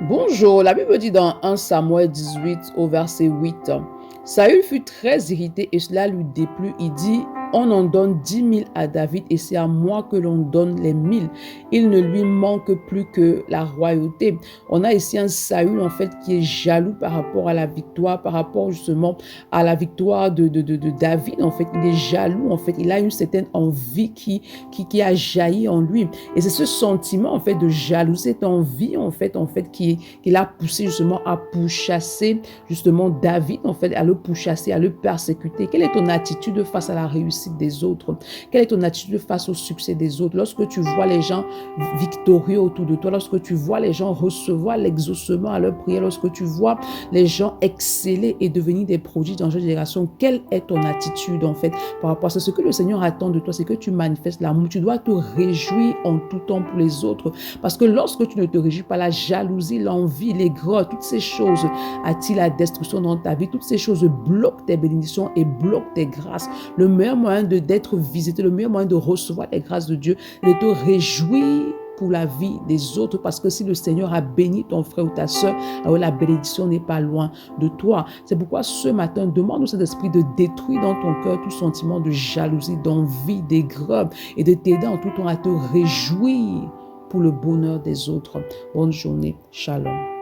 Bonjour, la Bible dit dans 1 Samuel 18 au verset 8, Saül fut très irrité et cela lui déplut. Il dit, on en donne 10 000 à David et c'est à moi que l'on donne les 1000. Il ne lui manque plus que la royauté. On a ici un Saül en fait qui est jaloux par rapport à la victoire, par rapport justement à la victoire de David. En fait, il est jaloux en fait. Il a une certaine envie qui a jailli en lui. Et c'est ce sentiment en fait de jalousie, cette envie en fait qui l'a poussé justement à pourchasser justement David en fait, à le pourchasser, à le persécuter. Quelle est ton attitude face à la réussite des autres? Quelle est ton attitude face au succès des autres? Lorsque tu vois les gens victorieux autour de toi, lorsque tu vois les gens recevoir l'exaucement à leur prière, lorsque tu vois les gens exceller et devenir des prodiges dans cette génération, quelle est ton attitude en fait par rapport à ça? Ce que le Seigneur attend de toi, c'est que tu manifestes l'amour. Tu dois te réjouir en tout temps pour les autres. Parce que lorsque tu ne te réjouis pas, la jalousie, l'envie, l'aigreur, toutes ces choses attirent la destruction dans ta vie. Toutes ces choses bloquent tes bénédictions et bloquent tes grâces. Le meilleur moyen d'être visité, le meilleur moyen de recevoir les grâces de Dieu, c'est de te réjouir pour la vie des autres, parce que si le Seigneur a béni ton frère ou ta soeur, alors la bénédiction n'est pas loin de toi. C'est pourquoi ce matin, demande au Saint-Esprit de détruire dans ton cœur tout sentiment de jalousie, d'envie, d'aigreur et de t'aider en tout temps à te réjouir pour le bonheur des autres. Bonne journée. Shalom.